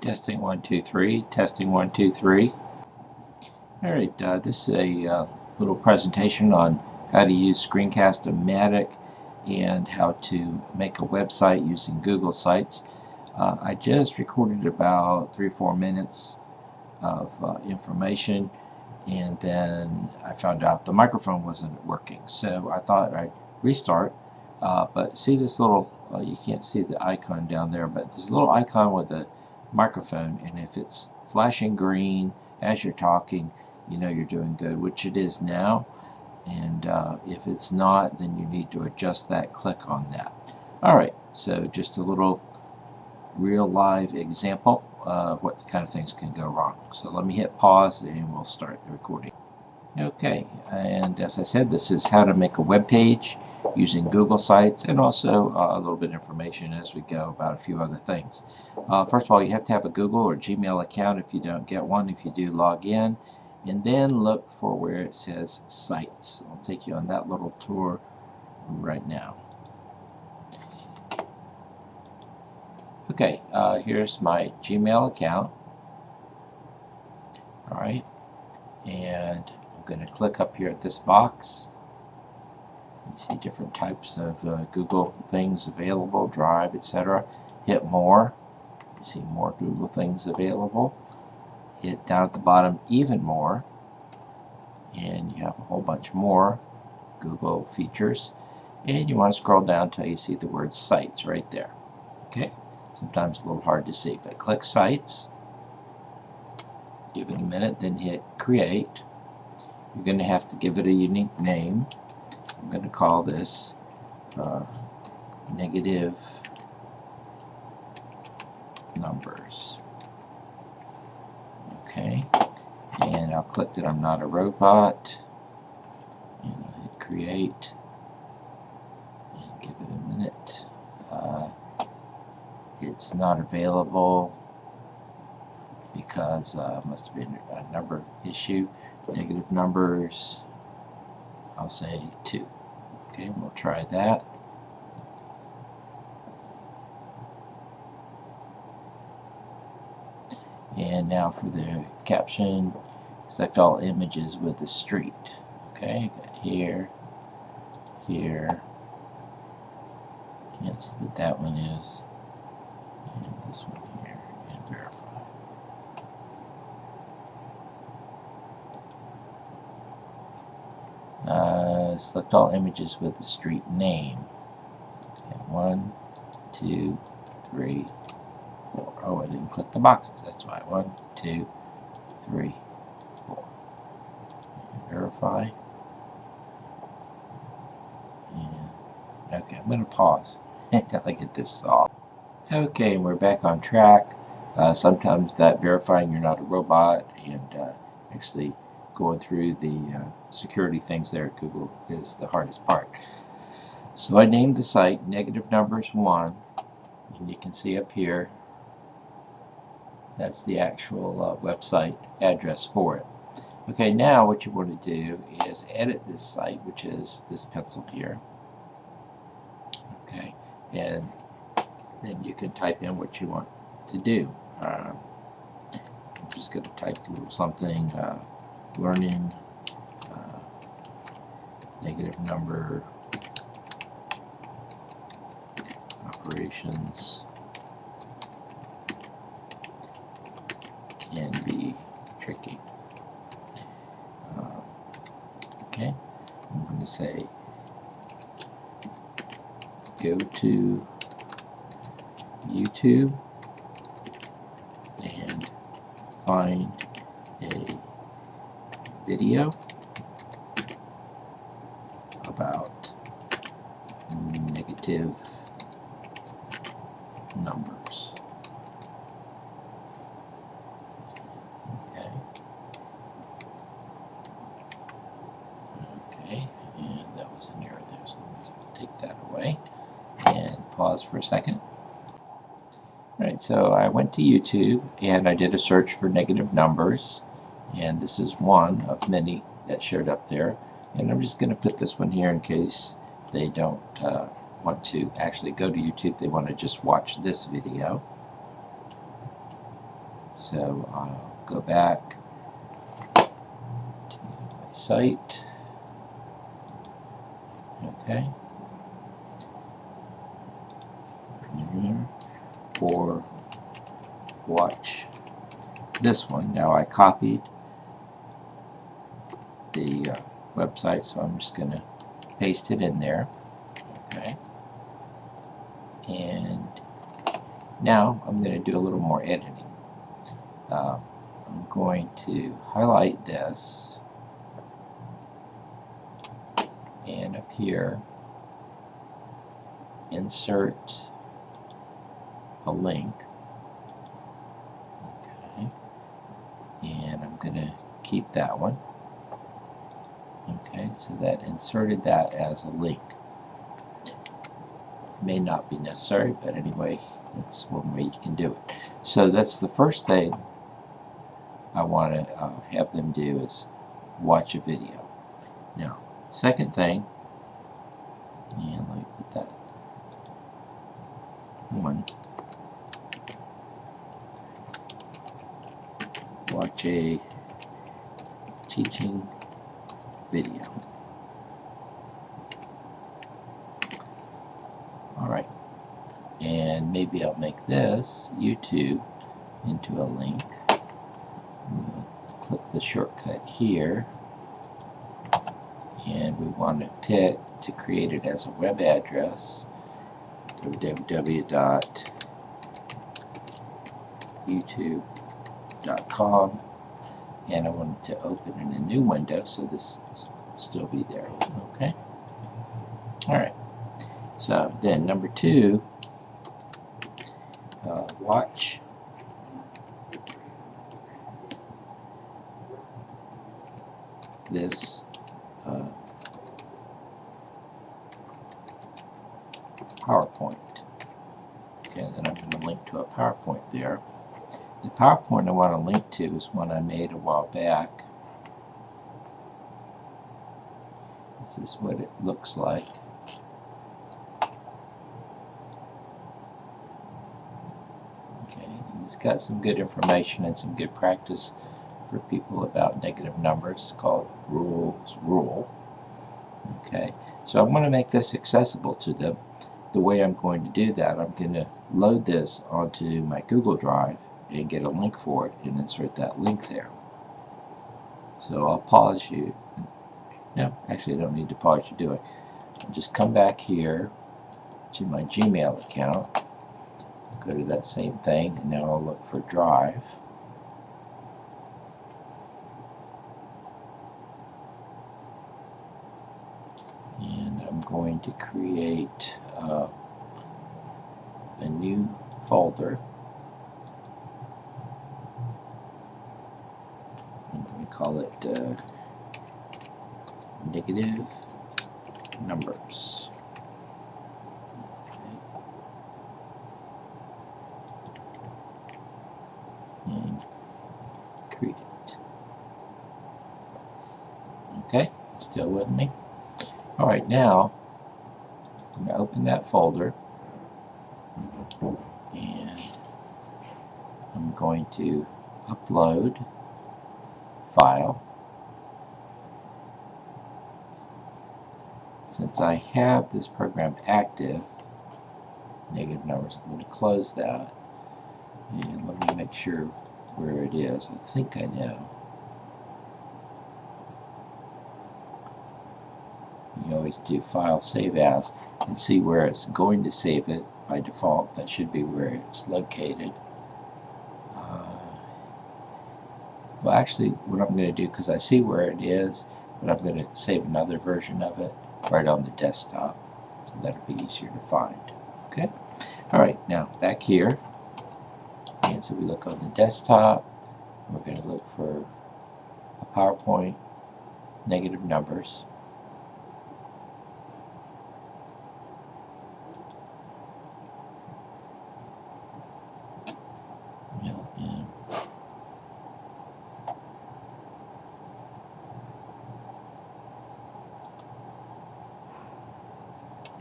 Testing 1 2 3. Testing 1 2 3. All right, this is a little presentation on how to use Screencast-O-Matic and how to make a website using Google Sites. I just recorded about 3 or 4 minutes of information, and then I found out the microphone wasn't working, so I thought I'd restart. But see this little, you can't see the icon down there, but there's a little icon with a microphone, and if it's flashing green as you're talking, you know you're doing good, which it is now. And if it's not, then you need to adjust that. Click on that. Alright, so just a little real live example of what kind of things can go wrong. So let me hit pause and we'll start the recording. Okay, and as I said, this is how to make a web page using Google Sites, and also a little bit of information as we go about a few other things. First of all, you have to have a Google or Gmail account if you don't get one. If you do, log in, and then look for where it says Sites. I'll take you on that little tour right now. Okay, here's my Gmail account. Alright, and I'm going to click up here at this box. You see different types of Google things available, Drive, etc. Hit More. You see more Google things available. Hit down at the bottom, Even More, and you have a whole bunch more Google features. And you want to scroll down until you see the word Sites right there. Okay, sometimes a little hard to see, but click Sites. Give it a minute, then hit Create. You're going to have to give it a unique name. I'm going to call this Negative Numbers. Okay, and I'll click that I'm not a robot, and I'll hit Create, and give it a minute. It's not available because must have been a number issue. Negative numbers, I'll say 2. Okay, we'll try that. And now for the caption, select all images with the street. Okay, got here, here. Can't see what that one is. And this one here, and verify. Select all images with the street name. Okay, 1, 2, 3, 4. Oh, I didn't click the boxes. That's why. 1, 2, 3, 4. Verify. And, okay, I'm going to pause until I get this solved. Okay, we're back on track. Sometimes that verifying you're not a robot and actually going through the security things there at Google is the hardest part. So I named the site Negative Numbers 1, and you can see up here that's the actual website address for it. Okay, now what you want to do is edit this site, which is this pencil here. Okay, and then you can type in what you want to do. I'm just going to type a little something, learning negative number operations can be tricky. Okay, I'm going to say go to YouTube and find a video about negative numbers. Okay, and that was an error there, so let me take that away and pause for a second. Alright, so I went to YouTube and I did a search for negative numbers, and this is one of many that showed up there, and I'm just going to put this one here in case they don't want to actually go to YouTube, they want to just watch this video. So I'll go back to my site. Okay. Or watch this one. Now I copied the website, so I'm just going to paste it in there. Okay. And now I'm going to do a little more editing. I'm going to highlight this, and up here insert a link. Okay. And I'm going to keep that one. Okay, so that inserted that as a link. May not be necessary, but anyway, that's one way you can do it. So that's the first thing I want to have them do, is watch a video. Now, second thing, and let me put that one. Watch a teaching video. Alright, and maybe I'll make this YouTube into a link. We'll click the shortcut here, and we want to pick to create it as a web address, www.youtube.com, and I want it to open in a new window, so this will still be there. Okay. Alright, so then number 2, watch this PowerPoint. Okay, then I'm going to link to a PowerPoint there. The PowerPoint I want to link to is one I made a while back. This is what it looks like. Okay, and it's got some good information and some good practice for people about negative numbers, called Rules Rule. Okay, so I want to make this accessible to them. The way I'm going to do that, I'm going to load this onto my Google Drive and get a link for it and insert that link there. So I'll pause you. No, actually I don't need to pause you do it. I'll just come back here to my Gmail account, go to that same thing, and now I'll look for Drive. And I'm going to create a new folder. I'm going to call it negative numbers. Okay. And create it. Okay, still with me? Alright, now I'm going to open that folder, and I'm going to upload file. Since I have this program active, negative numbers, I'm going to close that, and let me make sure where it is. I think I know. You always do file save as and see where it's going to save it by default. That should be where it's located. Well, actually, what I'm going to do, because I see where it is, but I'm going to save another version of it right on the desktop, so that'll be easier to find. Okay. All right. Now back here, and so we look on the desktop. We're going to look for a PowerPoint, negative numbers.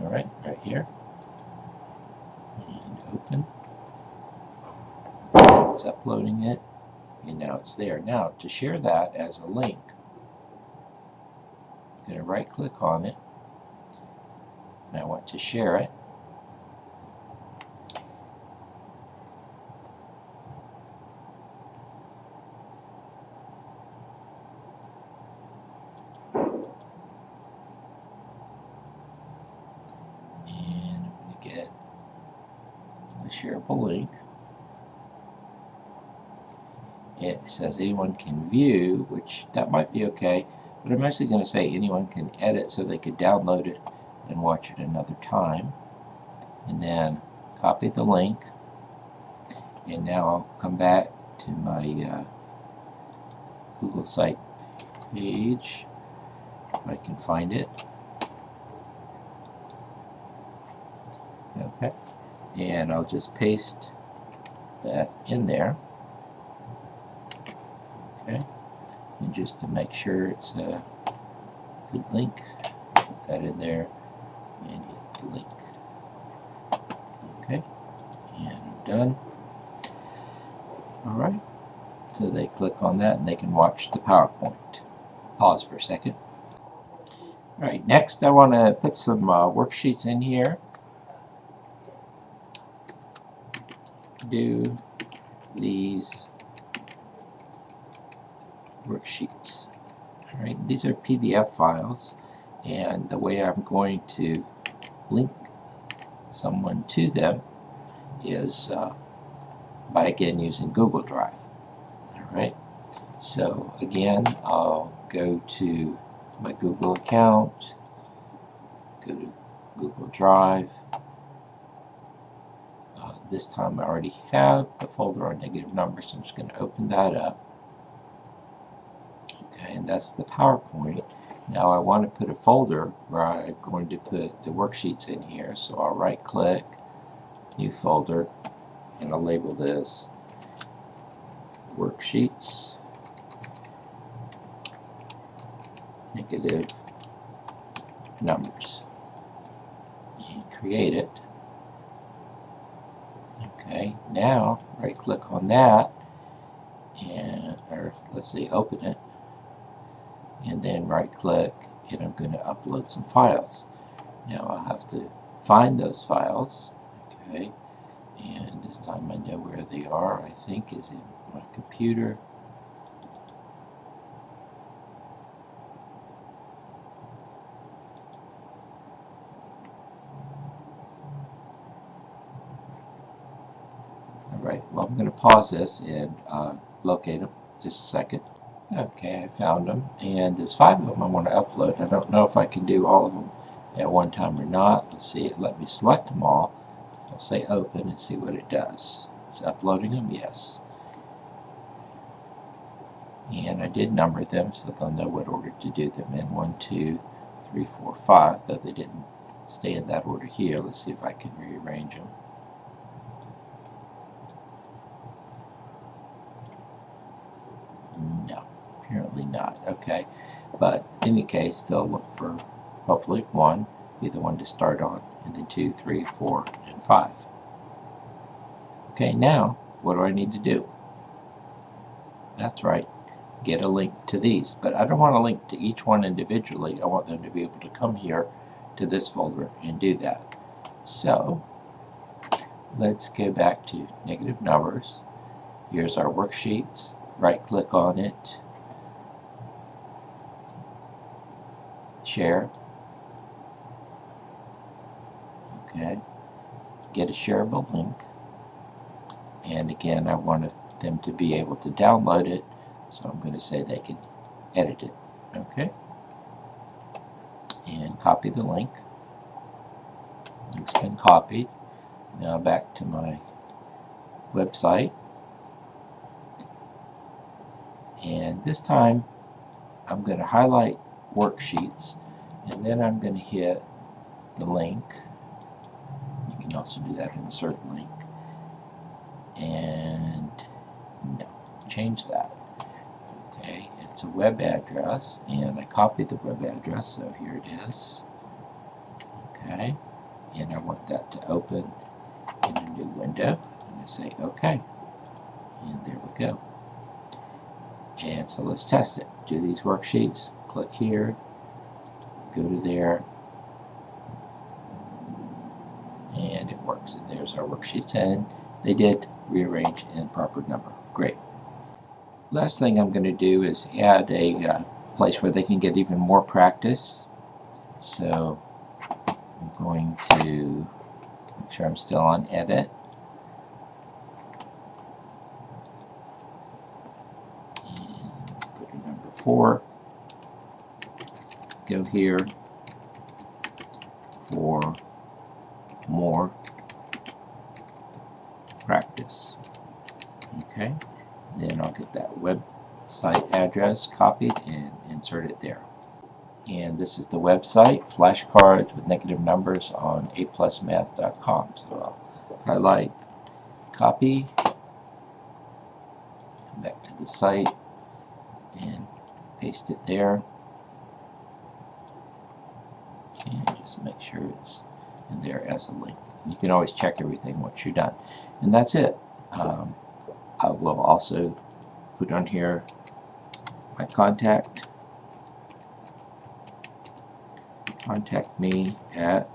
Alright, right here. And open. It's uploading it, and now it's there. Now, to share that as a link, I'm going to right click on it, and I want to share it. And I'm going to get the shareable link. It says anyone can view, which that might be okay, but I'm actually going to say anyone can edit so they could download it and watch it another time. And then copy the link, and now I'll come back to my Google site page if I can find it. Okay, and I'll just paste that in there. Okay, and just to make sure it's a good link, put that in there and hit the link. Okay, and I'm done. Alright, so they click on that and they can watch the PowerPoint. Pause for a second. Alright, next I want to put some worksheets in here. Do these worksheets. Alright, these are PDF files, and the way I'm going to link someone to them is by again using Google Drive. Alright, so again I'll go to my Google account, go to Google Drive. This time I already have the folder on negative numbers, so I'm just going to open that up. Okay, and that's the PowerPoint. Now I want to put a folder where I'm going to put the worksheets in here, so I'll right click, new folder, and I'll label this worksheets, negative numbers, and create it. Okay, now right click on that, and let's say open it, and then right click, and I'm going to upload some files. Now I'll have to find those files. Okay, and this time I know where they are. I think is in my computer. Alright, well, I'm going to pause this and locate them. Just a second. Okay, I found them, and there's 5 of them I want to upload. I don't know if I can do all of them at one time or not. Let's see. Let me select them all. I'll say open and see what it does. It's uploading them, yes. And I did number them so they'll know what order to do them in. 1, 2, 3, 4, 5, though they didn't stay in that order here. Let's see if I can rearrange them. No, apparently not. Okay, but in any case, they'll look for hopefully 1, be the one to start on, and then 2, 3, 4, and 5. Okay, now what do I need to do? That's right, get a link to these, but I don't want to link to each one individually. I want them to be able to come here to this folder and do that. So let's go back to negative numbers. Here's our worksheets. Right click on it, share. Okay, get a shareable link, and again I want them to be able to download it, so I'm going to say they can edit it. Okay, and copy the link. It's been copied. Now back to my website, and this time I'm going to highlight worksheets, and then I'm going to hit the link. You can also do that, insert link, and no, change that. Okay, it's a web address, and I copied the web address, so here it is. Okay, and I want that to open in a new window, and I say OK. And there we go. And so let's test it. Do these worksheets. Click here. Go to there. And it works. And there's our worksheets. And they did rearrange in proper number. Great. Last thing I'm going to do is add a place where they can get even more practice. So I'm going to make sure I'm still on edit. And put in number 4. Go here for more practice. Okay, then I'll get that website address copied and insert it there. And this is the website, flashcards with negative numbers on aplusmath.com. So I'll highlight, copy, come back to the site and paste it there. And just make sure it's in there as a link. You can always check everything once you're done. And that's it. I will also put on here my contact. Contact me at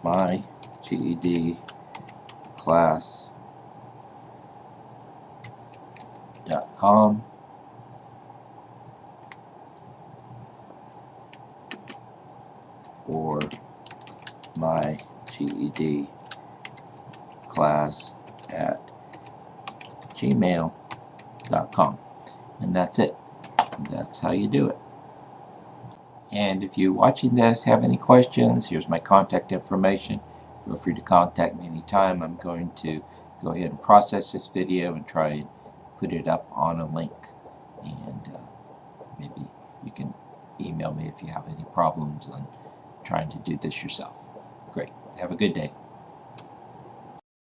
mygedclass.com. or my GED class at gmail.com. And that's it. That's how you do it. And if you're watching this, have any questions, here's my contact information. Feel free to contact me anytime. I'm going to go ahead and process this video and try and put it up on a link. And maybe you can email me if you have any problems on trying to do this yourself. Great. Have a good day.